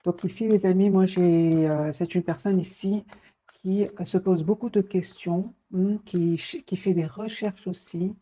Donc ici, les amis, moi c'est une personne ici qui se pose beaucoup de questions, qui fait des recherches aussi.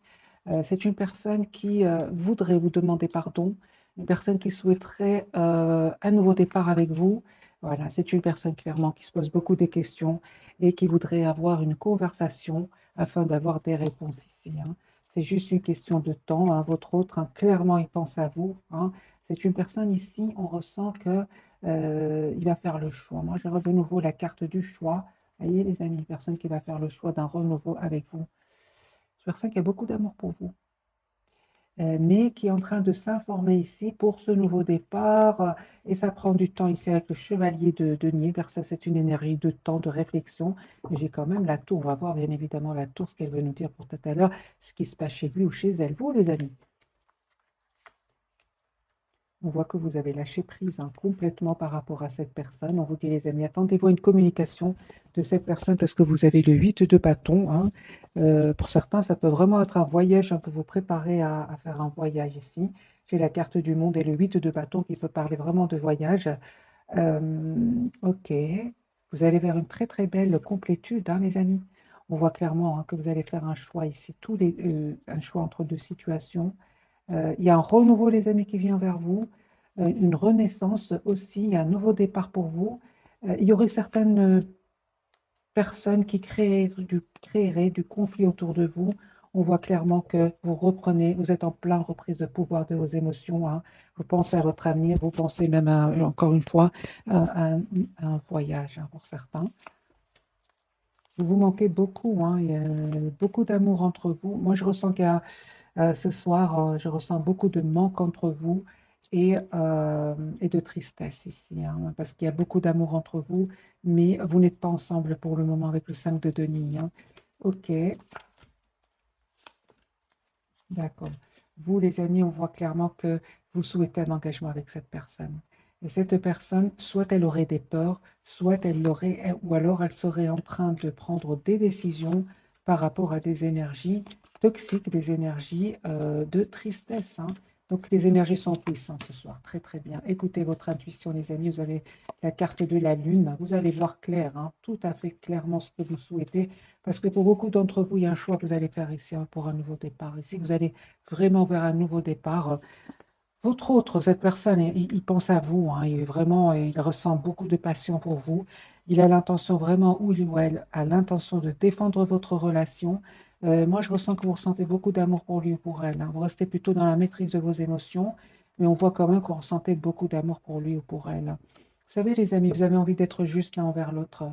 C'est une personne qui voudrait vous demander pardon, une personne qui souhaiterait un nouveau départ avec vous. Voilà, c'est une personne clairement qui se pose beaucoup de questions et qui voudrait avoir une conversation afin d'avoir des réponses ici, hein. C'est juste une question de temps, hein. Votre autre, hein, clairement, il pense à vous, hein. C'est une personne ici, on ressent que il va faire le choix. Moi, je de nouveau la carte du choix. Vous voyez, les amis, une personne qui va faire le choix d'un renouveau avec vous. Une personne qui a beaucoup d'amour pour vous, mais qui est en train de s'informer ici pour ce nouveau départ. Et ça prend du temps ici avec le chevalier de denier, car ça, c'est une énergie de temps, de réflexion. Mais j'ai quand même la tour. On va voir bien évidemment la tour, ce qu'elle veut nous dire pour tout à l'heure, ce qui se passe chez lui ou chez elle. Vous, les amis, on voit que vous avez lâché prise, hein, complètement par rapport à cette personne. On vous dit, les amis, attendez-vous à une communication de cette personne parce que vous avez le 8 de bâton, hein. Pour certains, ça peut vraiment être un voyage, hein, pour vous préparer à faire un voyage ici. J'ai la carte du monde et le 8 de bâton qui peut parler vraiment de voyage. Ok, vous allez vers une très très belle complétude, hein, les amis. On voit clairement, hein, que vous allez faire un choix ici, un choix entre deux situations. Il y a un renouveau, les amis, qui vient vers vous, une renaissance aussi, un nouveau départ pour vous. Il y aurait certaines personnes qui créeraient du conflit autour de vous. On voit clairement que vous reprenez, vous êtes en pleine reprise de pouvoir de vos émotions, hein. Vous pensez à votre avenir, vous pensez même, encore une fois, à un voyage, hein, pour certains. Vous vous manquez beaucoup, hein. Il y a beaucoup d'amour entre vous. Moi, je ressens qu'il y a ce soir, je ressens beaucoup de manque entre vous et de tristesse ici, hein, parce qu'il y a beaucoup d'amour entre vous, mais vous n'êtes pas ensemble pour le moment avec le 5 de denier, hein. Ok, d'accord. Vous, les amis, on voit clairement que vous souhaitez un engagement avec cette personne. Et cette personne, soit elle aurait des peurs, soit elle l'aurait, ou alors elle serait en train de prendre des décisions par rapport à des énergies toxiques, des énergies de tristesse, hein. Donc les énergies sont puissantes ce soir. Très très bien. Écoutez votre intuition, les amis. Vous avez la carte de la lune. Vous allez voir clair, hein, tout à fait clairement ce que vous souhaitez. Parce que pour beaucoup d'entre vous, il y a un choix que vous allez faire ici, hein, pour un nouveau départ. Ici, vous allez vraiment vers un nouveau départ. Votre autre, cette personne, il pense à vous, hein, il ressent beaucoup de passion pour vous. Il a l'intention vraiment, ou elle a l'intention de défendre votre relation. Moi, je ressens que vous ressentez beaucoup d'amour pour lui ou pour elle, hein. Vous restez plutôt dans la maîtrise de vos émotions, mais on voit quand même que vous ressentez beaucoup d'amour pour lui ou pour elle. Vous savez, les amis, vous avez envie d'être juste l'un envers l'autre.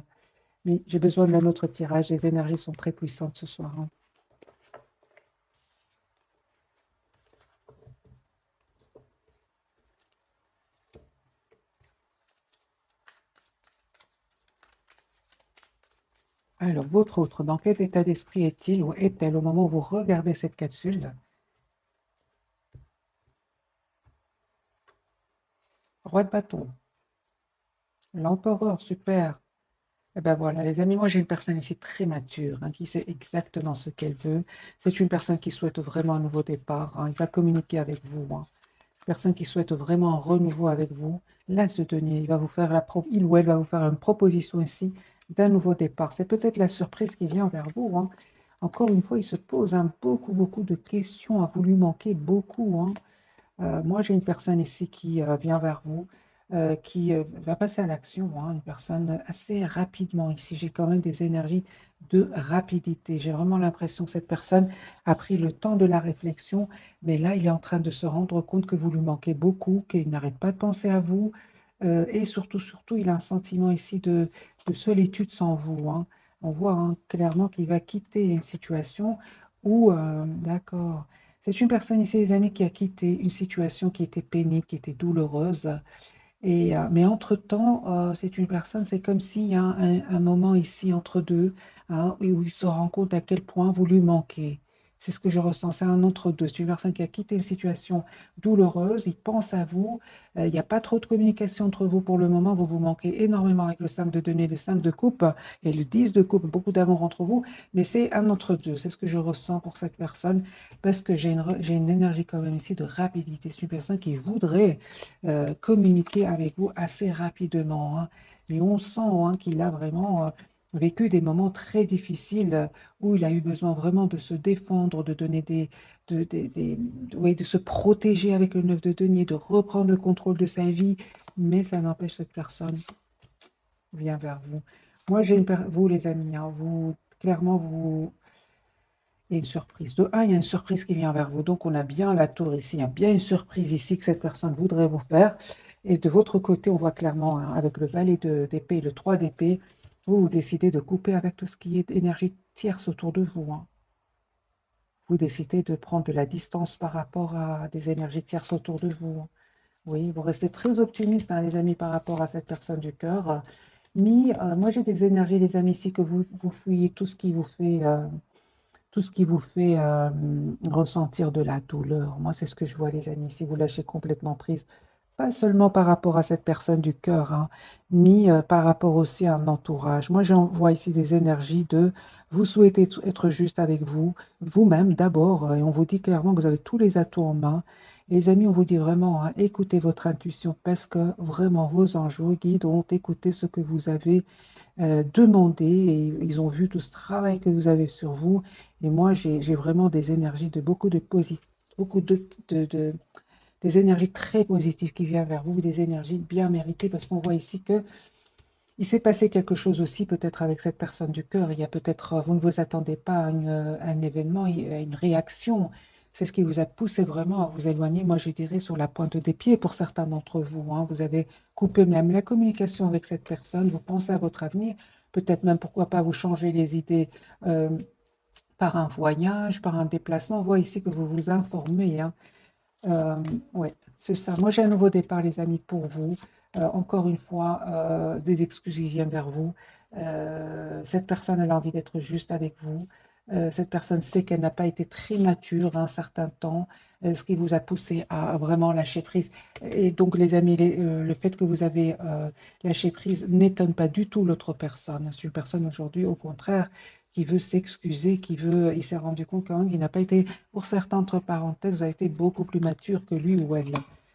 Mais j'ai besoin d'un autre tirage. Les énergies sont très puissantes ce soir, hein. Alors, votre autre, dans quel état d'esprit est-il ou est-elle au moment où vous regardez cette capsule? Roi de bâton, l'empereur, super. Eh ben voilà, les amis, moi j'ai une personne ici très mature, hein, qui sait exactement ce qu'elle veut. C'est une personne qui souhaite vraiment un nouveau départ, hein. Il va communiquer avec vous, hein. Une personne qui souhaite vraiment un renouveau avec vous. L'as de denier, il ou elle va vous faire une proposition ici d'un nouveau départ. C'est peut-être la surprise qui vient vers vous, hein. Encore une fois, il se pose, hein, beaucoup, beaucoup de questions. Vous lui manquez beaucoup, hein. Moi, j'ai une personne ici qui vient vers vous, qui va passer à l'action, hein, une personne assez rapidement. Ici, j'ai quand même des énergies de rapidité. J'ai vraiment l'impression que cette personne a pris le temps de la réflexion, mais là, il est en train de se rendre compte que vous lui manquez beaucoup, qu'il n'arrête pas de penser à vous, et surtout, surtout, il a un sentiment ici de solitude sans vous, hein. On voit, hein, clairement qu'il va quitter une situation où, d'accord. C'est une personne ici, les amis, qui a quitté une situation qui était pénible, qui était douloureuse. Mais entre-temps, c'est une personne, c'est comme s'il y a un moment ici entre deux, hein, où il se rend compte à quel point vous lui manquez. C'est ce que je ressens, c'est un entre-deux. C'est une personne qui a quitté une situation douloureuse, il pense à vous, il n'y a pas trop de communication entre vous pour le moment, vous vous manquez énormément avec le 5 de denier, le 5 de coupe et le 10 de coupe, beaucoup d'amour entre vous, mais c'est un entre-deux, c'est ce que je ressens pour cette personne, parce que j'ai une énergie quand même ici de rapidité. C'est une personne qui voudrait communiquer avec vous assez rapidement, hein. Mais on sent hein, qu'il a vraiment vécu des moments très difficiles où il a eu besoin vraiment de se défendre, de donner oui, de se protéger avec le 9 de denier, de reprendre le contrôle de sa vie, mais ça n'empêche cette personne vient vers vous. Moi, vous les amis, hein, vous, clairement, il y a une surprise. De un, il y a une surprise qui vient vers vous, donc on a bien la tour ici, il y a bien une surprise ici que cette personne voudrait vous faire, et de votre côté, on voit clairement, hein, avec le valet d'épée et le 3 d'épée, vous décidez de couper avec tout ce qui est énergie tierce autour de vous, hein. Vous décidez de prendre de la distance par rapport à des énergies tierces autour de vous. Oui, vous restez très optimiste, hein, les amis, par rapport à cette personne du cœur. Mais moi, j'ai des énergies, les amis, ici, que vous fouillez tout ce qui vous fait ressentir de la douleur. Moi, c'est ce que je vois, les amis, si vous lâchez complètement prise. Pas seulement par rapport à cette personne du cœur, hein, mais par rapport aussi à un entourage. Moi, j'envoie ici des énergies de vous souhaitez être juste avec vous, vous-même d'abord, et on vous dit clairement que vous avez tous les atouts en main. Les amis, on vous dit vraiment, hein, écoutez votre intuition parce que vraiment vos anges, vos guides ont écouté ce que vous avez demandé et ils ont vu tout ce travail que vous avez sur vous. Et moi, j'ai vraiment des énergies de beaucoup de positif, beaucoup des énergies très positives qui viennent vers vous, des énergies bien méritées, parce qu'on voit ici que il s'est passé quelque chose aussi peut-être avec cette personne du cœur. Il y a peut-être, vous ne vous attendez pas à un événement, à une réaction. C'est ce qui vous a poussé vraiment à vous éloigner, moi je dirais, sur la pointe des pieds pour certains d'entre vous, hein. Vous avez coupé même la communication avec cette personne, vous pensez à votre avenir, peut-être même pourquoi pas vous changer les idées euh, par un voyage, par un déplacement. On voit ici que vous vous informez, hein. Ouais, c'est ça. Moi, j'ai un nouveau départ, les amis, pour vous. Encore une fois, des excuses qui viennent vers vous. Cette personne, elle a envie d'être juste avec vous. Cette personne sait qu'elle n'a pas été très mature un certain temps, ce qui vous a poussé à vraiment lâcher prise. Et donc, les amis, le fait que vous avez lâché prise n'étonne pas du tout l'autre personne. C'est une personne aujourd'hui, au contraire, qui veut s'excuser, il s'est rendu compte quand même qu'il n'a pas été, pour certains, entre parenthèses, vous avez été beaucoup plus mature que lui ou elle.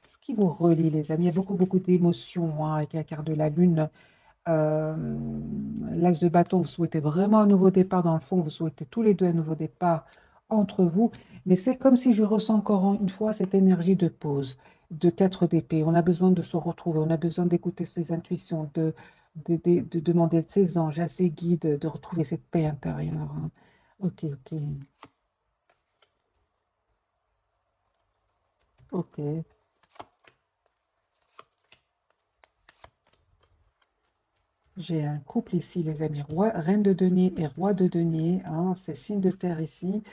Ce qui vous relie, les amis, il y a beaucoup, beaucoup d'émotions hein, avec la carte de la Lune. Euh, L'As de bâton, vous souhaitez vraiment un nouveau départ dans le fond, vous souhaitez tous les deux un nouveau départ entre vous, mais c'est comme si je ressens encore une fois cette énergie de pause, de 4 d'épée. On a besoin de se retrouver, on a besoin d'écouter ses intuitions, de demander à ses anges, à ses guides, de retrouver cette paix intérieure, hein. Ok, ok, ok. J'ai un couple ici, les amis, reine de denier et roi de denier, hein, c'est signe de terre ici.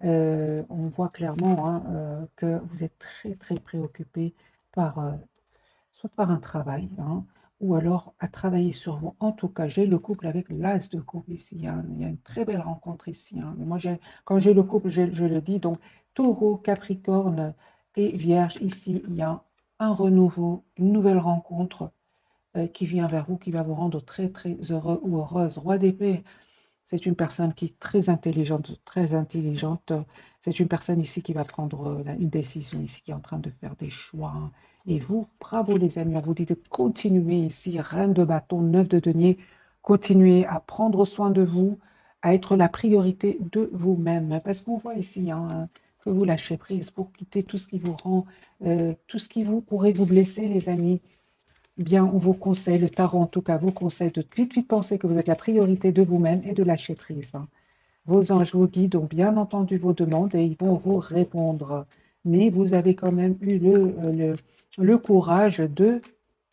On voit clairement hein, que vous êtes très, très préoccupé par, soit par un travail, hein, ou alors à travailler sur vous. En tout cas, j'ai le couple avec l'as de couple ici, hein. Il y a une très belle rencontre ici, hein. Moi, quand j'ai le couple, je le dis, donc taureau, capricorne et vierge, ici, il y a un renouveau, une nouvelle rencontre qui vient vers vous, qui va vous rendre très, très heureux ou heureuse. Roi d'épée, c'est une personne qui est très intelligente, très intelligente. C'est une personne ici qui va prendre une décision ici, qui est en train de faire des choix, hein. Et vous, bravo les amis, on vous dit de continuer ici, reine de bâton, 9 de denier, continuez à prendre soin de vous, à être la priorité de vous-même. Parce qu'on voit ici hein, que vous lâchez prise pour quitter tout ce qui vous rend, tout ce qui vous pourrait vous blesser, les amis. Bien, on vous conseille, le tarot en tout cas vous conseille de tout de suite penser que vous êtes la priorité de vous-même et de lâcher prise, hein. Vos anges, vos guides ont bien entendu vos demandes et ils vont vous répondre. Mais vous avez quand même eu le courage de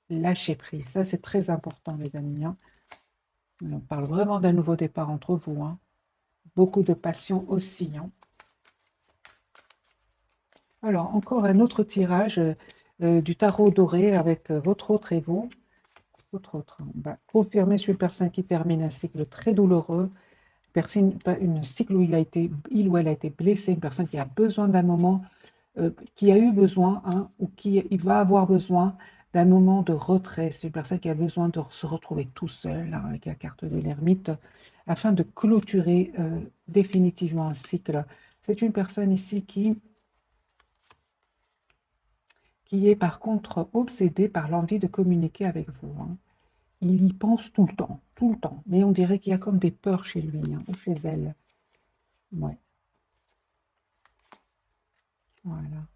lâcher prise. Ça, c'est très important, les amis, hein. On parle vraiment d'un nouveau départ entre vous, hein. Beaucoup de passion aussi, hein. Alors, encore un autre tirage du tarot doré avec votre autre et vous. Votre autre, hein. Bah, confirmer sur une personne qui termine un cycle très douloureux, une cycle où il ou elle a été blessé, une personne qui a besoin d'un moment, qui a eu besoin, hein, ou qui il va avoir besoin d'un moment de retrait. C'est une personne qui a besoin de se retrouver tout seul, hein, avec la carte de l'ermite, afin de clôturer définitivement un cycle. C'est une personne ici qui est par contre obsédée par l'envie de communiquer avec vous, hein. Il y pense tout le temps. Mais on dirait qu'il y a comme des peurs chez lui, hein, ou chez elle. Ouais, voilà.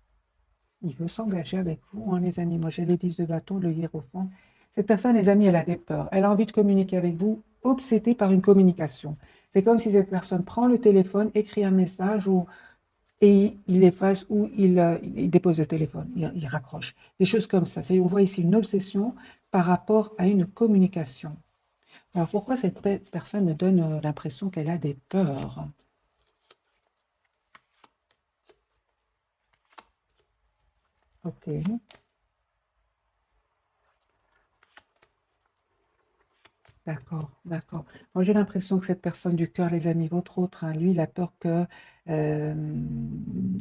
Il veut s'engager avec vous, hein, les amis. Moi, j'ai les 10 de bâton, le hiérophant. Cette personne, les amis, elle a des peurs. Elle a envie de communiquer avec vous, obsédée par une communication. C'est comme si cette personne prend le téléphone, écrit un message et il efface ou il dépose le téléphone, il raccroche. Des choses comme ça. On voit ici une obsession par rapport à une communication. Alors, pourquoi cette personne me donne l'impression qu'elle a des peurs? Ok. D'accord, d'accord. Moi, j'ai l'impression que cette personne du cœur, les amis, votre autre, hein, lui, il a peur euh,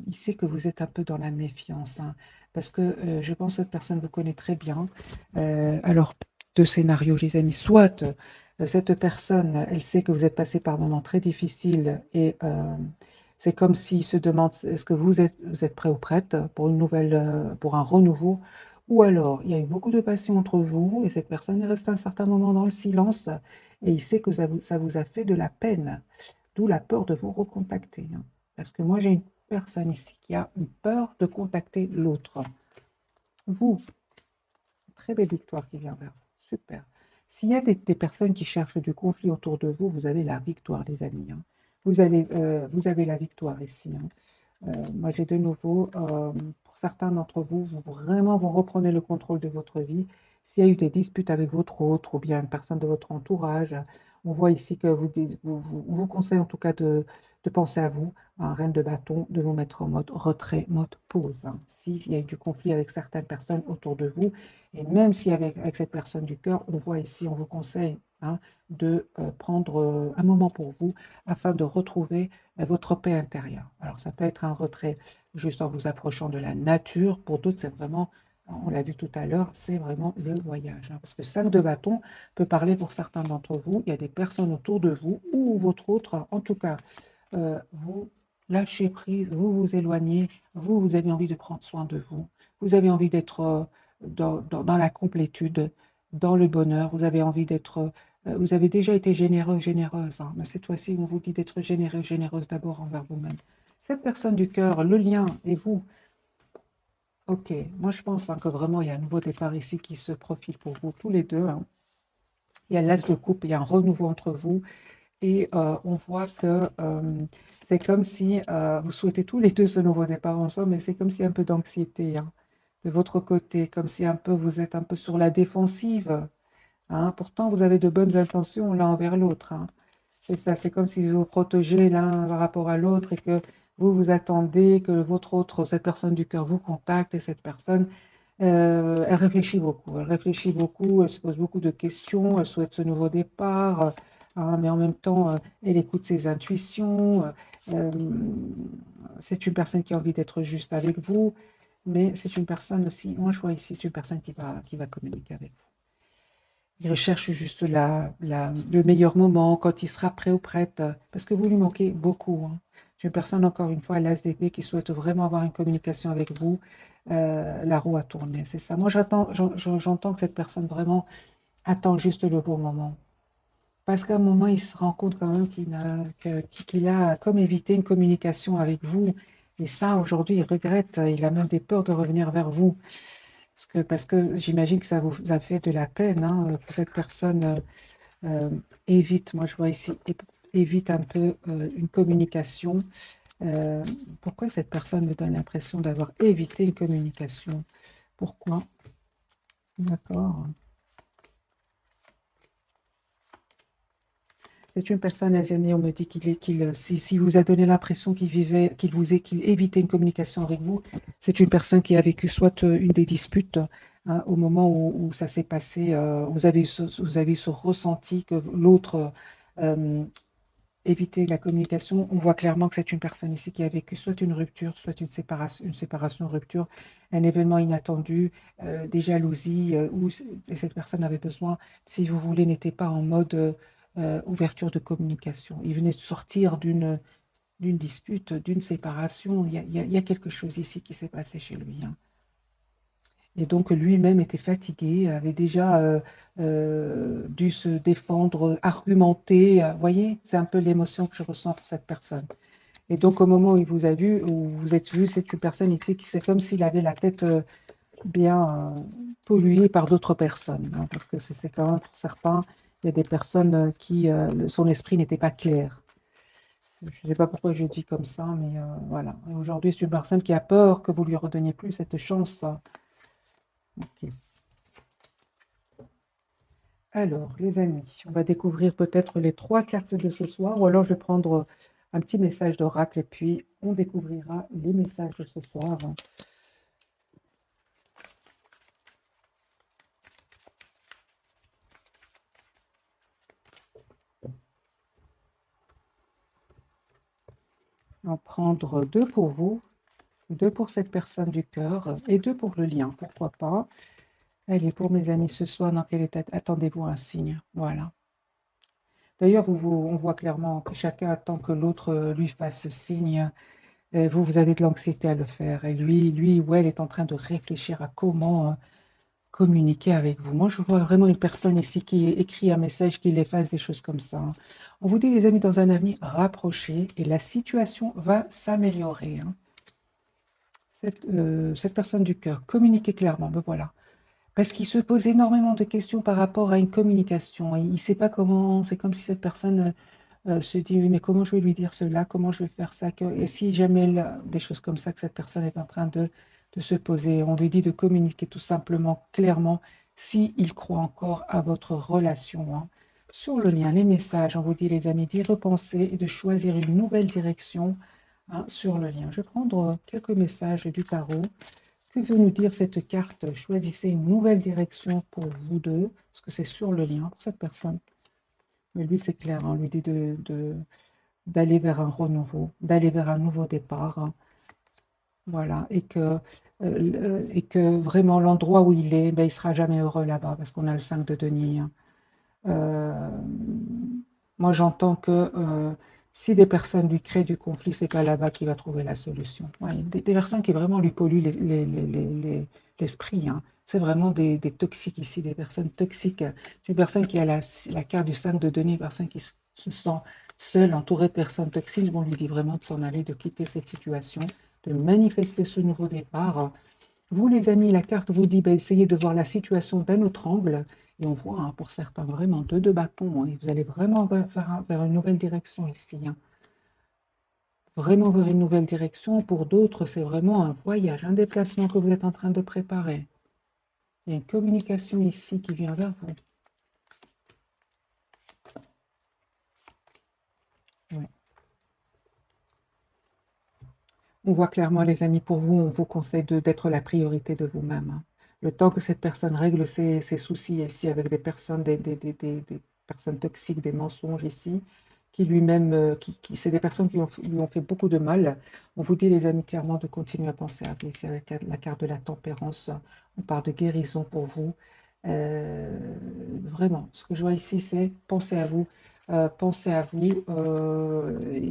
il sait que vous êtes un peu dans la méfiance, hein, parce que je pense que cette personne vous connaît très bien. Alors, deux scénarios, les amis. Soit cette personne, elle sait que vous êtes passé par un moment très difficile et c'est comme s'il se demande, est-ce que vous êtes prêt ou prête pour une nouvelle, pour un renouveau? Ou alors, il y a eu beaucoup de passion entre vous et cette personne est restée un certain moment dans le silence et il sait que ça vous a fait de la peine, d'où la peur de vous recontacter, hein. Parce que moi, j'ai une personne ici qui a une peur de contacter l'autre. Vous, très belle victoire qui vient vers vous. Super. S'il y a des personnes qui cherchent du conflit autour de vous, vous avez la victoire, les amis, hein. Vous avez la victoire ici, hein. Moi, j'ai de nouveau, pour certains d'entre vous, vraiment vous reprenez le contrôle de votre vie. S'il y a eu des disputes avec votre autre ou bien une personne de votre entourage, on voit ici que on vous conseille en tout cas de penser à vous, un reine de bâton, de vous mettre en mode retrait, mode pause, hein. S'il y a eu du conflit avec certaines personnes autour de vous, et même si avec cette personne du cœur, on voit ici, on vous conseille, hein, de prendre un moment pour vous afin de retrouver votre paix intérieure. Alors, ça peut être un retrait juste en vous approchant de la nature. Pour d'autres, c'est vraiment, on l'a vu tout à l'heure, c'est vraiment le voyage, hein. Parce que 5 de bâton peut parler pour certains d'entre vous. Il y a des personnes autour de vous ou votre autre, en tout cas, vous lâchez prise, vous vous éloignez, vous avez envie de prendre soin de vous. Vous avez envie d'être dans la complétude, dans le bonheur. Vous avez envie d'être vous avez déjà été généreux, généreuse, hein, mais cette fois-ci, on vous dit d'être généreux, généreuse d'abord envers vous-même. Cette personne du cœur, le lien et vous, ok, moi je pense, hein, que vraiment il y a un nouveau départ ici qui se profile pour vous tous les deux, hein. Il y a l'as de coupe, il y a un renouveau entre vous et on voit que c'est comme si vous souhaitez tous les deux ce nouveau départ ensemble, mais c'est comme s'il y a un peu d'anxiété, hein, de votre côté, comme si un peu vous êtes un peu sur la défensive, hein. Pourtant, vous avez de bonnes intentions l'un envers l'autre, hein. C'est ça, c'est comme si vous vous protégez l'un par rapport à l'autre et que vous attendez que votre autre, cette personne du cœur vous contacte et cette personne, elle réfléchit beaucoup. Elle réfléchit beaucoup, elle se pose beaucoup de questions, elle souhaite ce nouveau départ, hein, mais en même temps, elle écoute ses intuitions. euh, c'est une personne qui a envie d'être juste avec vous, mais c'est une personne aussi, moi je vois ici, c'est une personne qui va communiquer avec vous. Il recherche juste le meilleur moment, quand il sera prêt ou prête, parce que vous lui manquez beaucoup, hein. C'est une personne, encore une fois, l'ASDP, qui souhaite vraiment avoir une communication avec vous. La roue a tourné, c'est ça. Moi, j'entends que cette personne vraiment attend juste le bon moment. Parce qu'à un moment, il se rend compte quand même qu'il a comme évité une communication avec vous. Et ça, aujourd'hui, il regrette, il a même des peurs de revenir vers vous. Parce que j'imagine que ça vous a fait de la peine, hein, que cette personne euh, évite, moi je vois ici, évite un peu une communication. Euh, Pourquoi cette personne me donne l'impression d'avoir évité une communication? Pourquoi? D'accord. C'est une personne, les amis, on me dit si vous a donné l'impression qu'il évitait une communication avec vous, c'est une personne qui a vécu soit une des disputes, hein, au moment où ça s'est passé, vous avez eu ce ressenti que l'autre éviter la communication. On voit clairement que c'est une personne ici qui a vécu soit une rupture, soit une séparation, rupture, un événement inattendu, des jalousies, où cette personne avait besoin, si vous voulez, n'était pas en mode ouverture de communication. Il venait de sortir d'une dispute, d'une séparation. Il y a quelque chose ici qui s'est passé chez lui, hein. Et donc lui-même était fatigué, avait déjà dû se défendre, argumenter. Vous voyez, c'est un peu l'émotion que je ressens pour cette personne. Et donc au moment où il vous a vu, où vous êtes vu, c'est une personne ici qui c'est comme s'il avait la tête bien polluée par d'autres personnes, hein, parce que c'est quand même pour certains, il y a des personnes qui son esprit n'était pas clair. Je ne sais pas pourquoi je dis comme ça, mais voilà. Et aujourd'hui, c'est une personne qui a peur que vous lui redonniez plus cette chance. Ok. Alors, les amis, on va découvrir peut-être les 3 cartes de ce soir, ou alors je vais prendre un petit message d'oracle et puis on découvrira les messages de ce soir. On va prendre 2 pour vous, 2 pour cette personne du cœur et 2 pour le lien, pourquoi pas. Allez, pour mes amis, ce soir, dans quel état attendez-vous un signe? Voilà. D'ailleurs, on voit clairement que chacun attend que l'autre lui fasse signe. Vous, vous avez de l'anxiété à le faire. Et lui ou elle est en train de réfléchir à comment communiquer avec vous. Moi, je vois vraiment une personne ici qui écrit un message, qui efface des choses comme ça, hein. On vous dit, les amis, dans un avenir rapproché, et la situation va s'améliorer, hein. Cette personne du cœur, communiquez clairement, ben voilà. Parce qu'il se pose énormément de questions par rapport à une communication. Il ne sait pas comment, c'est comme si cette personne se dit, oui, mais comment je vais lui dire cela, comment je vais faire ça, et si jamais des choses comme ça que cette personne est en train de se poser, on lui dit de communiquer tout simplement, clairement, s'il croit encore à votre relation, hein. Sur le lien, les messages, on vous dit les amis, d'y repenser et de choisir une nouvelle direction, hein, sur le lien. Je vais prendre quelques messages du tarot. Que veut nous dire cette carte? Choisissez une nouvelle direction pour vous deux, parce que c'est sur le lien pour cette personne. Mais lui, c'est clair, hein, on lui dit d'aller vers un renouveau, d'aller vers un nouveau départ, hein. Voilà, et que vraiment l'endroit où il est, ben, il ne sera jamais heureux là-bas, parce qu'on a le 5 de denier, hein. Euh, Moi, j'entends que si des personnes lui créent du conflit, c'est pas là-bas qu'il va trouver la solution. Ouais, des personnes qui vraiment lui polluent l'esprit, hein. C'est vraiment des toxiques ici, des personnes toxiques. C'est une personne qui a la carte du 5 de denier, une personne qui se sent seule, entourée de personnes toxiques. On lui dit vraiment de s'en aller, de quitter cette situation, de manifester ce nouveau départ. Vous, les amis, la carte vous dit, bah, essayez de voir la situation d'un autre angle. Et on voit, hein, pour certains, vraiment deux de bâtons, hein, et vous allez vraiment vers une nouvelle direction ici, hein. Vraiment vers une nouvelle direction. Pour d'autres, c'est vraiment un voyage, un déplacement que vous êtes en train de préparer. Il y a une communication ici qui vient vers vous. Ouais. On voit clairement, les amis, pour vous, on vous conseille d'être la priorité de vous-même, hein. Le temps que cette personne règle ses soucis ici avec des personnes, des personnes toxiques, des mensonges ici, qui lui-même, c'est des personnes qui lui ont fait beaucoup de mal. On vous dit, les amis, clairement, de continuer à penser à vous. Ici, avec la carte de la tempérance, on parle de guérison pour vous. Vraiment, ce que je vois ici, c'est penser à vous. Pensez à vous.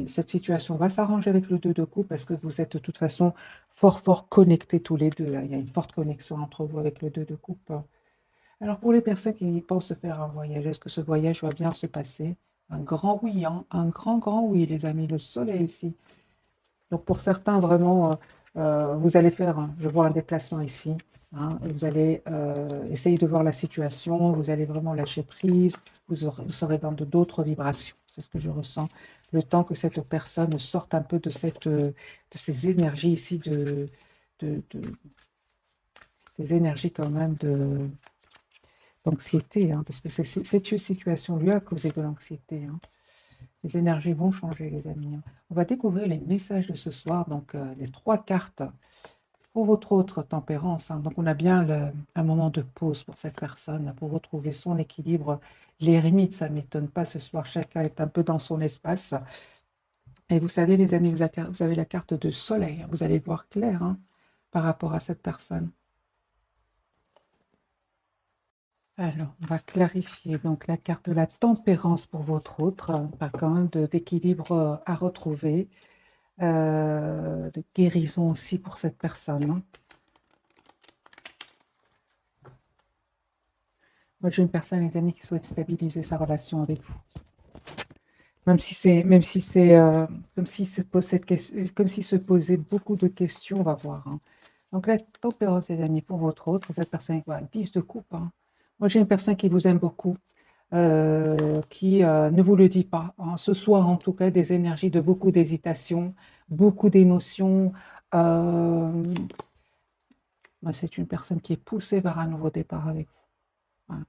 Cette situation va s'arranger avec le 2 de coupe parce que vous êtes de toute façon fort connectés tous les deux, hein. Il y a une forte connexion entre vous avec le 2 de coupe. Alors pour les personnes qui pensent faire un voyage, est-ce que ce voyage va bien se passer? Un grand oui, hein, un grand oui, les amis. Le soleil ici. Donc pour certains, vraiment, vous allez faire, je vois un déplacement ici, hein, et vous allez essayer de voir la situation, vous allez vraiment lâcher prise, vous serez dans d'autres vibrations. C'est ce que je ressens. Le temps que cette personne sorte un peu de ces énergies ici, de- des énergies quand même d'anxiété, hein, parce que cette situation lui a causé de l'anxiété, hein. Les énergies vont changer, les amis, hein. On va découvrir les messages de ce soir, donc les 3 cartes Pour votre autre tempérance, hein, donc on a bien un moment de pause pour cette personne, pour retrouver son équilibre, les limites, ça ne m'étonne pas, ce soir chacun est un peu dans son espace. Et vous savez les amis, vous avez la carte de soleil, vous allez voir clair hein, par rapport à cette personne. Alors, on va clarifier donc la carte de la tempérance pour votre autre, pas quand même d'équilibre à retrouver, de guérison aussi pour cette personne. Hein. Moi, j'ai une personne, les amis, qui souhaite stabiliser sa relation avec vous. Même si c'est comme s'il se pose cette question, comme s'il se posait beaucoup de questions, on va voir. Hein. Donc la tempérance, les amis, pour votre autre, cette personne, voilà, 10 de coupe. Hein. Moi, j'ai une personne qui vous aime beaucoup, qui ne vous le dit pas. Hein. Ce soir, en tout cas, des énergies de beaucoup d'hésitation, beaucoup d'émotions. C'est une personne qui est poussée vers un nouveau départ avec vous. Voilà.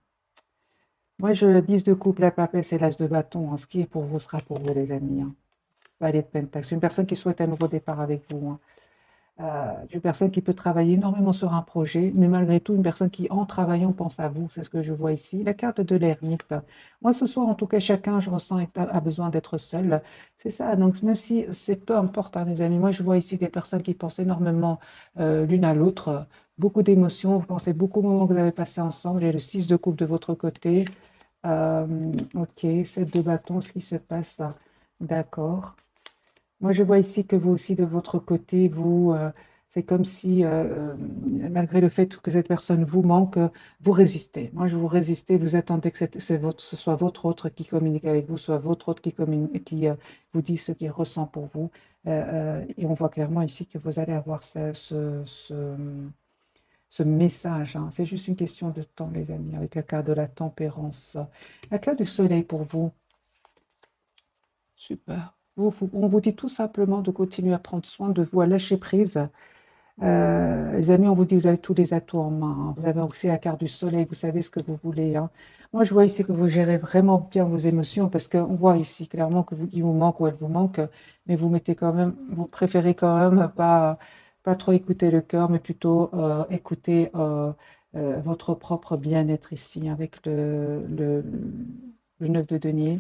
Moi, je 10 de coupe, la papelle, c'est l'as de bâton. Hein. Ce qui est pour vous sera pour vous, les amis. Hein. Valet de Pentacle. C'est une personne qui souhaite un nouveau départ avec vous. Hein. Une personne qui peut travailler énormément sur un projet, mais malgré tout, une personne qui, en travaillant, pense à vous. C'est ce que je vois ici. La carte de l'ermite. Moi, ce soir, en tout cas, chacun, je ressens, a besoin d'être seul. C'est ça. Donc, même si c'est peu importe, hein, les amis, moi, je vois ici des personnes qui pensent énormément l'une à l'autre. Beaucoup d'émotions. Vous pensez beaucoup aux moments que vous avez passés ensemble. J'ai le 6 de coupe de votre côté. Ok, 7 de bâton, ce qui se passe. D'accord. Moi, je vois ici que vous aussi, de votre côté, c'est comme si, malgré le fait que cette personne vous manque, vous résistez. Moi, je vous résistez, vous attendez que ce soit votre autre qui communique avec vous, soit votre autre qui vous dit ce qu'il ressent pour vous. Et on voit clairement ici que vous allez avoir ce message. Hein. C'est juste une question de temps, les amis, avec la carte de la tempérance. La carte du soleil pour vous. Super. On vous dit tout simplement de continuer à prendre soin de vous, à lâcher prise. Les amis, on vous dit que vous avez tous les atouts en main. Hein. Vous avez aussi la carte du soleil, vous savez ce que vous voulez. Hein. Moi, je vois ici que vous gérez vraiment bien vos émotions parce qu'on voit ici clairement il vous manque ou elle vous manque, mais vous mettez quand même, vous préférez quand même pas trop écouter le cœur, mais plutôt écouter votre propre bien-être ici avec le 9 de denier.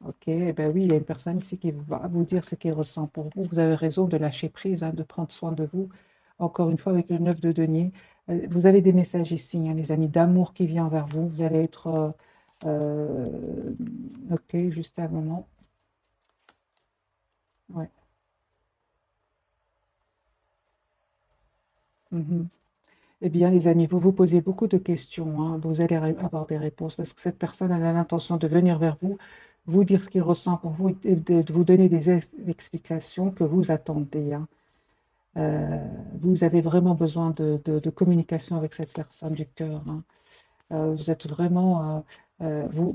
Ok, eh ben oui, il y a une personne ici qui va vous dire ce qu'il ressent pour vous. Vous avez raison de lâcher prise, hein, de prendre soin de vous. Encore une fois, avec le 9 de denier, vous avez des messages ici, hein, les amis, d'amour qui vient vers vous. Vous allez être... ok, juste un moment. Ouais. Mhm. Eh bien, les amis, vous vous posez beaucoup de questions. Hein. Vous allez avoir des réponses parce que cette personne elle a l'intention de venir vers vous, vous dire ce qu'il ressent pour vous et de vous donner des explications que vous attendez. Hein. Vous avez vraiment besoin de communication avec cette personne du cœur. Hein. Vous êtes vraiment, vous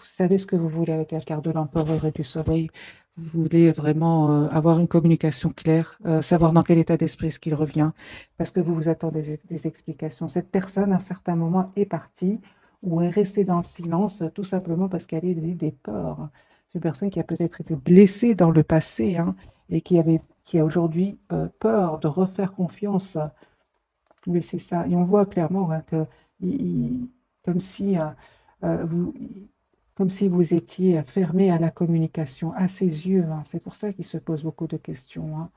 savez ce que vous voulez avec la carte de l'empereur et du soleil. Vous voulez vraiment avoir une communication claire, savoir dans quel état d'esprit est-ce qu'il revient, parce que vous vous attendez des explications. Cette personne, à un certain moment, est partie ou est restée dans le silence, tout simplement parce qu'elle a eu des peurs. C'est une personne qui a peut-être été blessée dans le passé hein, et qui a aujourd'hui peur de refaire confiance. Oui, c'est ça. Et on voit clairement hein, que comme si, euh, vous, comme si vous étiez fermé à la communication, à ses yeux. Hein. C'est pour ça qu'il se pose beaucoup de questions. Hein.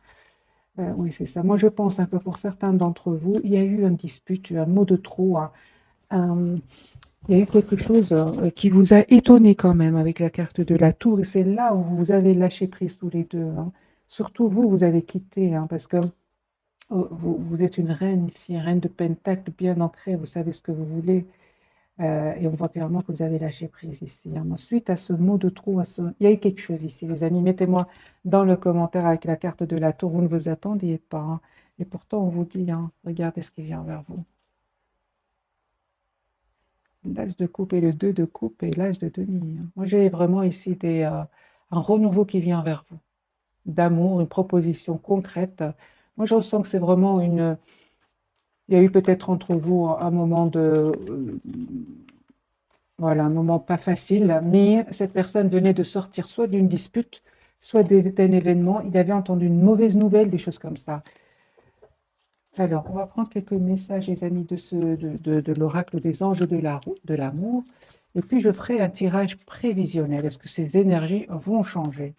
Oui, c'est ça. Moi, je pense hein, que pour certains d'entre vous, il y a eu une dispute, un mot de trop. Hein. Un- il y a eu quelque chose qui vous a étonné quand même avec la carte de la tour. Et c'est là où vous avez lâché prise tous les deux. Hein. Surtout vous, vous avez quitté, hein, parce que vous êtes une reine ici, reine de Pentacle, bien ancrée, vous savez ce que vous voulez. Et on voit clairement que vous avez lâché prise ici. Hein. Ensuite, à ce mot de trop, il y a eu quelque chose ici, les amis. Mettez-moi dans le commentaire avec la carte de la tour, vous ne vous attendiez pas. Hein. Et pourtant, on vous dit, hein, regardez ce qui vient vers vous. L'as de coupe et le 2 de coupe et l'as de denier. Hein. Moi, j'ai vraiment ici un renouveau qui vient vers vous. D'amour, une proposition concrète. Moi, je ressens que c'est vraiment une... Il y a eu peut-être entre vous un moment voilà, un moment pas facile, mais cette personne venait de sortir soit d'une dispute, soit d'un événement. Il avait entendu une mauvaise nouvelle, des choses comme ça. Alors, on va prendre quelques messages, les amis, de l'oracle des anges de l'amour. Et puis, je ferai un tirage prévisionnel. Est-ce que ces énergies vont changer?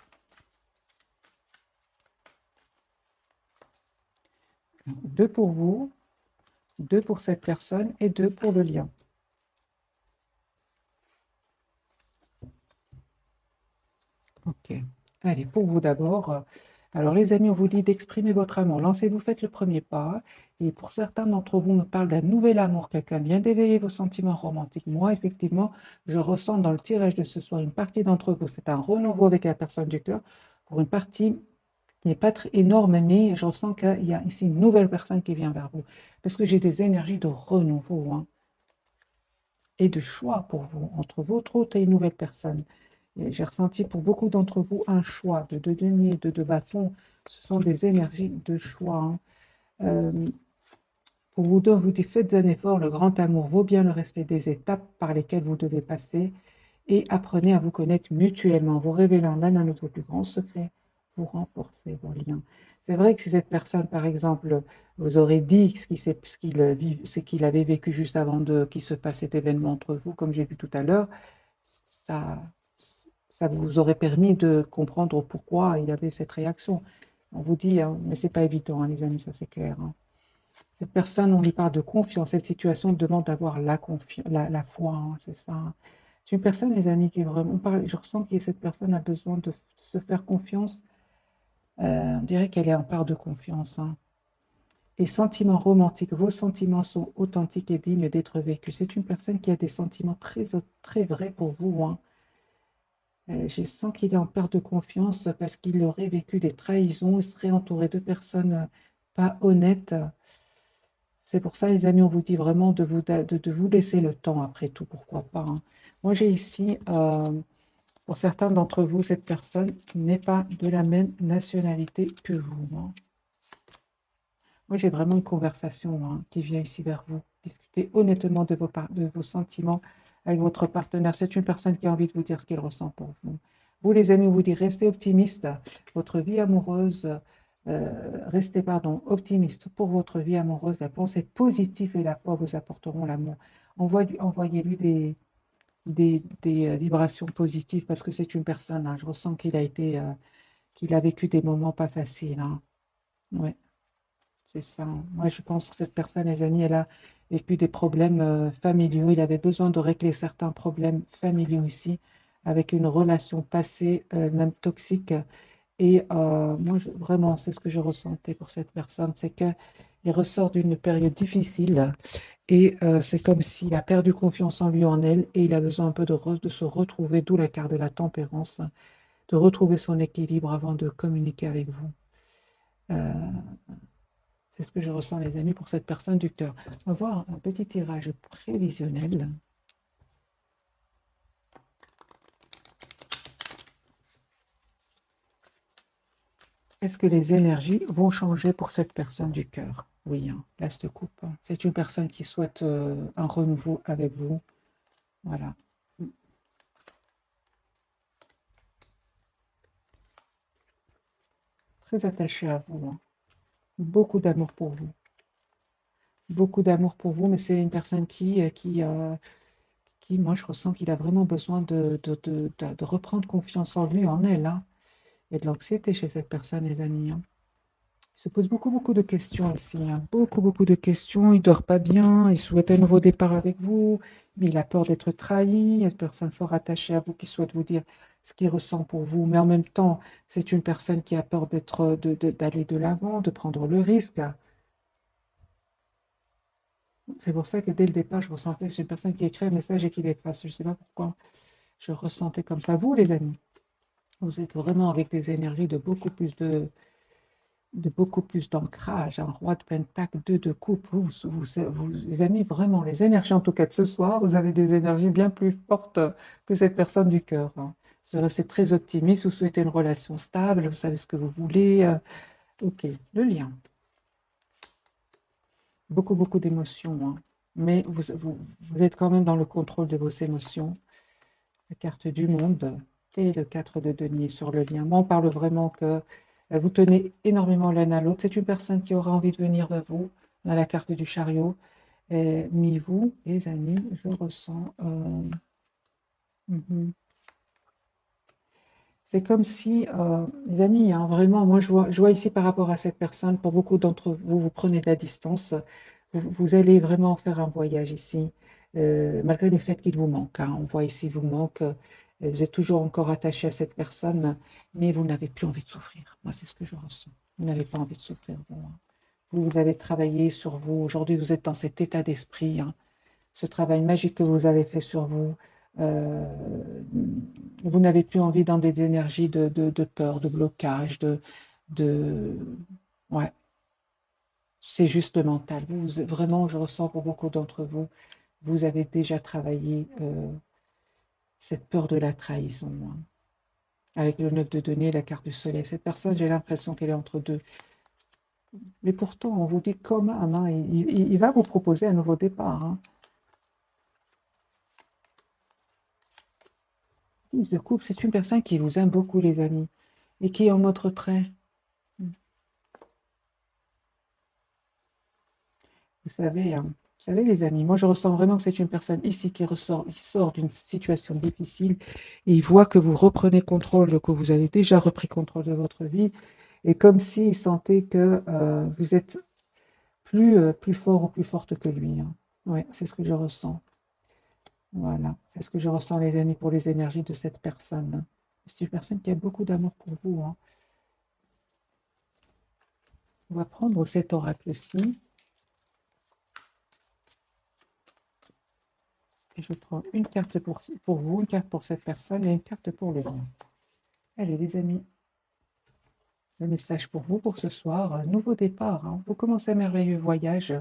Deux pour vous, deux pour cette personne et deux pour le lien. Ok. Allez, pour vous d'abord. Alors, les amis, on vous dit d'exprimer votre amour. Lancez-vous, faites le premier pas. Et pour certains d'entre vous, on me parle d'un nouvel amour. Quelqu'un vient d'éveiller vos sentiments romantiques. Moi, effectivement, je ressens dans le tirage de ce soir, une partie d'entre vous, c'est un renouveau avec la personne du cœur. Pour une partie qui n'est pas très énorme, mais je ressens qu'il y a ici une nouvelle personne qui vient vers vous. Parce que j'ai des énergies de renouveau, hein, et de choix pour vous, entre votre hôte et une nouvelle personne. J'ai ressenti pour beaucoup d'entre vous un choix de deux deniers, de deux bâtons. Ce sont des énergies de choix, hein. Pour vous deux, vous dites, faites un effort, le grand amour vaut bien le respect des étapes par lesquelles vous devez passer et apprenez à vous connaître mutuellement, vous révélant l'un à l'autre plus grand secret, vous renforcez vos liens. C'est vrai que si cette personne, par exemple, vous aurait dit ce qu'il avait vécu juste avant qu'il se passe cet événement entre vous, comme j'ai vu tout à l'heure, ça, ça vous aurait permis de comprendre pourquoi il avait cette réaction. On vous dit, hein, mais c'est pas évident, hein, les amis, ça c'est clair, hein. Cette personne, on lui parle de confiance. Cette situation demande d'avoir la foi, hein, c'est ça, hein. C'est une personne, les amis, qui est vraiment. Je ressens que cette personne a besoin de se faire confiance. On dirait qu'elle est en part de confiance, hein. Et sentiments romantiques, vos sentiments sont authentiques et dignes d'être vécus. C'est une personne qui a des sentiments très, très vrais pour vous, hein. Je sens qu'il est en perte de confiance parce qu'il aurait vécu des trahisons, il serait entouré de personnes pas honnêtes. C'est pour ça, les amis, on vous dit vraiment de vous laisser le temps après tout, pourquoi pas, hein. Moi, j'ai ici, pour certains d'entre vous, cette personne n'est pas de la même nationalité que vous, hein. Moi, j'ai vraiment une conversation, hein, qui vient ici vers vous. Discutez honnêtement de vos sentiments avec votre partenaire. C'est une personne qui a envie de vous dire ce qu'il ressent pour vous. Vous, les amis, on vous dit restez optimistes. Votre vie amoureuse, restez, pardon, optimiste pour votre vie amoureuse. La pensée positive et la foi vous apporteront l'amour. Envoyez-lui des vibrations positives parce que c'est une personne, hein, je ressens qu'il a vécu des moments pas faciles, hein. Ouais. C'est ça. Moi, je pense que cette personne, les amis, elle a vécu des problèmes familiaux. Il avait besoin de régler certains problèmes familiaux ici, avec une relation passée, même toxique. Et moi, vraiment, c'est ce que je ressentais pour cette personne, c'est qu'il ressort d'une période difficile et c'est comme s'il a perdu confiance en lui, en elle, et il a besoin un peu de se retrouver, d'où la carte de la tempérance, de retrouver son équilibre avant de communiquer avec vous. Euh, c'est ce que je ressens, les amis, pour cette personne du cœur. On va voir un petit tirage prévisionnel. Est-ce que les énergies vont changer pour cette personne du cœur? Oui, hein, là, je te coupe. C'est une personne qui souhaite un renouveau avec vous. Voilà. Très attaché à vous, hein. Beaucoup d'amour pour vous. Beaucoup d'amour pour vous, mais c'est une personne qui, moi, je ressens qu'il a vraiment besoin de reprendre confiance en lui, en elle, hein. Il y a de l'anxiété chez cette personne, les amis, hein. Il se pose beaucoup, beaucoup de questions ici, hein. Beaucoup, beaucoup de questions. Il dort pas bien. Il souhaite un nouveau départ avec vous, mais il a peur d'être trahi. Il y a une personne fort attachée à vous qui souhaite vous dire ce qu'il ressent pour vous. Mais en même temps, c'est une personne qui a peur d'aller de l'avant, de prendre le risque. C'est pour ça que dès le départ, je ressentais que c'est une personne qui écrit un message et qui l'efface. Je ne sais pas pourquoi je ressentais comme ça. Vous, les amis, vous êtes vraiment avec des énergies de beaucoup plus d'ancrage. Un roi de pentacle, deux de coupe. Les amis, vraiment, les énergies, en tout cas de ce soir, vous avez des énergies bien plus fortes que cette personne du cœur, hein. Vous restez très optimiste, vous souhaitez une relation stable, vous savez ce que vous voulez. Ok, le lien. Beaucoup, beaucoup d'émotions, hein. Mais vous êtes quand même dans le contrôle de vos émotions. La carte du monde et le 4 de denier sur le lien. Moi, on parle vraiment que vous tenez énormément l'un à l'autre. C'est une personne qui aura envie de venir vers vous, On a la carte du chariot. Mais vous, les amis, je ressens... mhm. C'est comme si, les amis, hein, vraiment, moi je vois ici par rapport à cette personne, pour beaucoup d'entre vous, vous prenez de la distance, vous allez vraiment faire un voyage ici, malgré le fait qu'il vous manque, hein. On voit ici, vous manque, vous êtes toujours encore attaché à cette personne, mais vous n'avez plus envie de souffrir. Moi, c'est ce que je ressens. Vous n'avez pas envie de souffrir, vous, hein. Vous avez travaillé sur vous. Aujourd'hui, vous êtes dans cet état d'esprit, hein. Ce travail magique que vous avez fait sur vous, euh, vous n'avez plus envie dans des énergies de peur, de blocage, de... Ouais, c'est juste mental. Vraiment, je ressens pour beaucoup d'entre vous, vous avez déjà travaillé cette peur de la trahison, hein. Avec le 9 de denier, la carte du soleil. Cette personne, j'ai l'impression qu'elle est entre deux. Mais pourtant, on vous dit comme un, hein, il va vous proposer un nouveau départ, hein. Fils de coupe, c'est une personne qui vous aime beaucoup, les amis, et qui est en mode retrait. Vous savez, les amis, moi je ressens vraiment que c'est une personne ici qui sort d'une situation difficile et il voit que vous reprenez contrôle, que vous avez déjà repris contrôle de votre vie et comme s'il sentait que vous êtes plus fort ou plus forte que lui, hein. Ouais, c'est ce que je ressens. Voilà, c'est ce que je ressens, les amis, pour les énergies de cette personne. C'est une personne qui a beaucoup d'amour pour vous, hein. On va prendre cet oracle-ci. Et je prends une carte pour vous, une carte pour cette personne et une carte pour le mien. Allez, les amis, le message pour vous pour ce soir, nouveau départ, hein. Vous commencez un merveilleux voyage.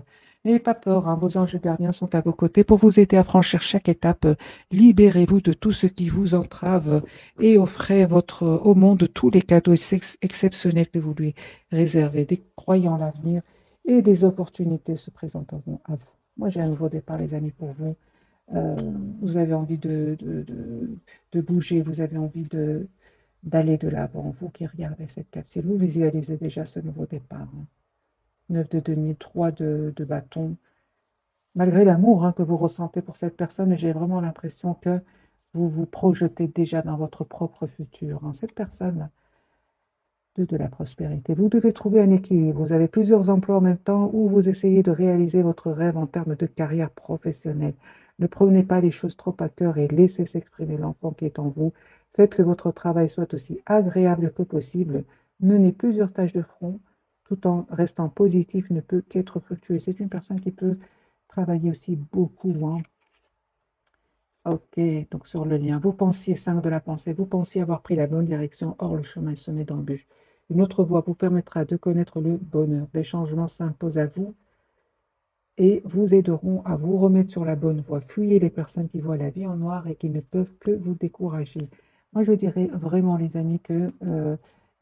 N'ayez pas peur, hein, vos anges gardiens sont à vos côtés pour vous aider à franchir chaque étape. Libérez-vous de tout ce qui vous entrave et offrez au monde tous les cadeaux exceptionnels que vous lui réservez, des croyants en l'avenir et des opportunités se présenteront à vous. Moi, j'ai un nouveau départ, les amis, pour vous. Euh, vous avez envie de bouger, vous avez envie d'aller de l'avant, vous qui regardez cette capsule, vous visualisez déjà ce nouveau départ, hein. 9 de denier, 3 de bâton. Malgré l'amour, hein, que vous ressentez pour cette personne, j'ai vraiment l'impression que vous vous projetez déjà dans votre propre futur, hein. Cette personne, de la prospérité. Vous devez trouver un équilibre. Vous avez plusieurs emplois en même temps où vous essayez de réaliser votre rêve en termes de carrière professionnelle. Ne prenez pas les choses trop à cœur et laissez s'exprimer l'enfant qui est en vous. Faites que votre travail soit aussi agréable que possible. Menez plusieurs tâches de front tout en restant positif ne peut qu'être fructueux. C'est une personne qui peut travailler aussi beaucoup, hein. Ok, donc sur le lien, vous pensiez 5 de la pensée, vous pensiez avoir pris la bonne direction, or le chemin est semé d'embûches. Une autre voie vous permettra de connaître le bonheur. Des changements s'imposent à vous et vous aideront à vous remettre sur la bonne voie. Fuyez les personnes qui voient la vie en noir et qui ne peuvent que vous décourager. Moi, je dirais vraiment, les amis, que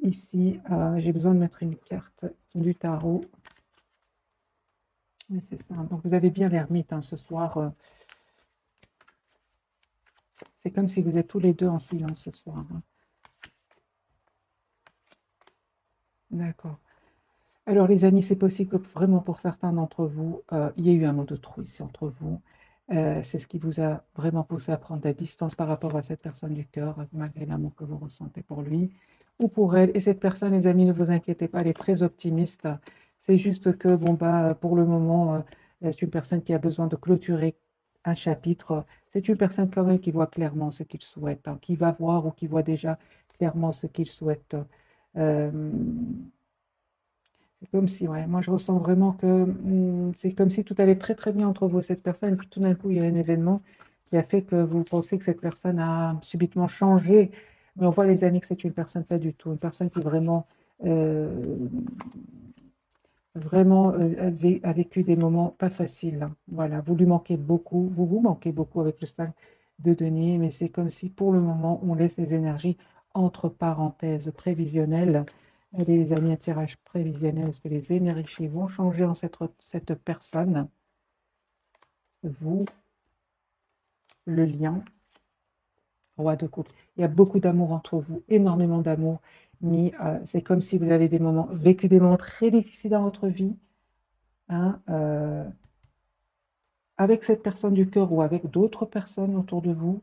ici, j'ai besoin de mettre une carte du tarot. Mais c'est ça. Donc, vous avez bien l'ermite, hein, ce soir. C'est comme si vous êtes tous les deux en silence ce soir, hein. D'accord. Alors, les amis, c'est possible que vraiment pour certains d'entre vous, il y ait eu un mot de trop ici entre vous. C'est ce qui vous a vraiment poussé à prendre la distance par rapport à cette personne du cœur, malgré l'amour que vous ressentez pour lui ou pour elle. Et cette personne, les amis, ne vous inquiétez pas, elle est très optimiste. C'est juste que, bon, bah, pour le moment, c'est une personne qui a besoin de clôturer un chapitre. C'est une personne quand même qui voit clairement ce qu'il souhaite, hein, qui va voir ou qui voit déjà clairement ce qu'il souhaite. Euh, c'est comme si, ouais, moi je ressens vraiment que c'est comme si tout allait très très bien entre vous et cette personne, et puis tout d'un coup il y a un événement qui a fait que vous pensez que cette personne a subitement changé. Mais on voit les amis que c'est une personne pas du tout, une personne qui vraiment, euh, vraiment a vécu des moments pas faciles, hein. Voilà, vous lui manquez beaucoup, vous vous manquez beaucoup avec le 5 de denier, mais c'est comme si pour le moment on laisse les énergies entre parenthèses prévisionnelles. Allez, les amis, un tirage prévisionnel, est-ce que les énergies vont changer en cette personne? Vous, le lion, roi de coupe. Il y a beaucoup d'amour entre vous, énormément d'amour, mais c'est comme si vous avez vécu des moments très difficiles dans votre vie. hein, avec cette personne du cœur ou avec d'autres personnes autour de vous.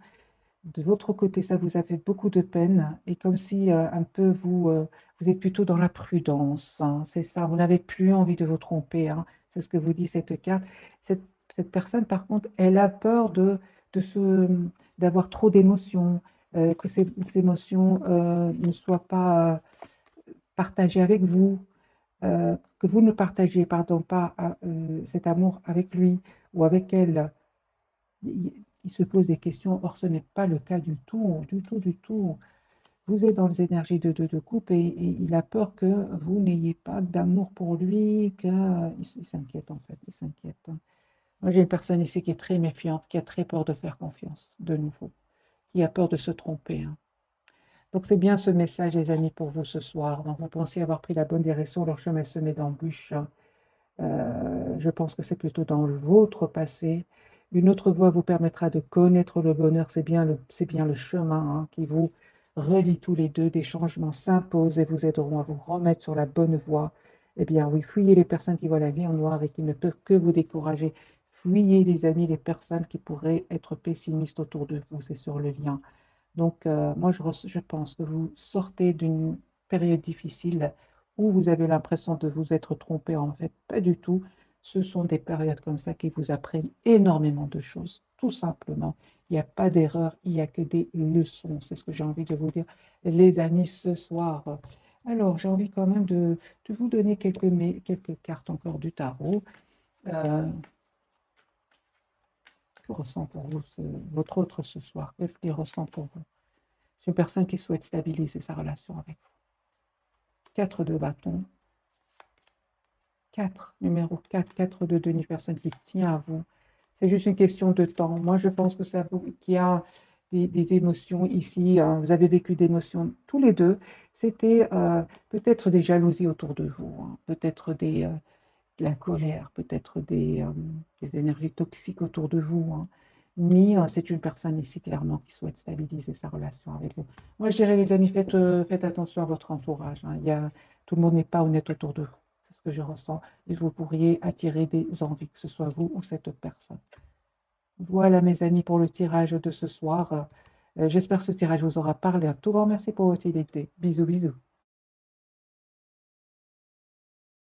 De votre côté, ça vous a fait beaucoup de peine et comme si un peu vous êtes plutôt dans la prudence, hein, c'est ça, vous n'avez plus envie de vous tromper, hein, c'est ce que vous dit cette carte. Cette, cette personne, par contre, elle a peur de d'avoir trop d'émotions, que ces émotions ne soient pas partagées avec vous, que vous ne partagez, pardon, pas cet amour avec lui ou avec elle. Il se pose des questions, or ce n'est pas le cas du tout, du tout, du tout. Vous êtes dans les énergies de couple et il a peur que vous n'ayez pas d'amour pour lui, il s'inquiète en fait, il s'inquiète. Moi j'ai une personne ici qui est très méfiante, qui a très peur de faire confiance, de nouveau, qui a peur de se tromper, hein. Donc c'est bien ce message les amis pour vous ce soir. Donc vous pensez avoir pris la bonne direction, leur chemin est semé d'embûches. Je pense que c'est plutôt dans votre passé. Une autre voie vous permettra de connaître le bonheur. C'est bien le chemin hein, qui vous relie tous les deux. Des changements s'imposent et vous aideront à vous remettre sur la bonne voie. Eh bien oui, fuyez les personnes qui voient la vie en noir et qui ne peuvent que vous décourager. Fuyez les amis, les personnes qui pourraient être pessimistes autour de vous. C'est sur le lien. Donc, moi, je pense que vous sortez d'une période difficile où vous avez l'impression de vous être trompé. En fait, pas du tout. Ce sont des périodes comme ça qui vous apprennent énormément de choses, tout simplement. Il n'y a pas d'erreur, il n'y a que des leçons. C'est ce que j'ai envie de vous dire, les amis, ce soir. Alors, j'ai envie quand même de vous donner quelques cartes encore du tarot. Euh, que ressent pour vous votre autre ce soir? Qu'est-ce qu'il ressent pour vous? C'est une personne qui souhaite stabiliser sa relation avec vous. 4 de bâton. 4, numéro 4, 4 de denier, personne qui tient à vous. C'est juste une question de temps. Moi, je pense que ça vous, qu'il y a des émotions ici. Hein. Vous avez vécu d'émotions tous les deux. C'était peut-être des jalousies autour de vous, hein. Peut-être de la colère, peut-être des énergies toxiques autour de vous, hein. Mais c'est une personne ici clairement qui souhaite stabiliser sa relation avec vous. Moi, je dirais, les amis, faites attention à votre entourage, hein. Tout le monde n'est pas honnête autour de vous. C'est ce que je ressens. Et vous pourriez attirer des envies, que ce soit vous ou cette personne. Voilà, mes amis, pour le tirage de ce soir. J'espère que ce tirage vous aura parlé. Un tout grand merci pour votre fidélité. Bisous, bisous.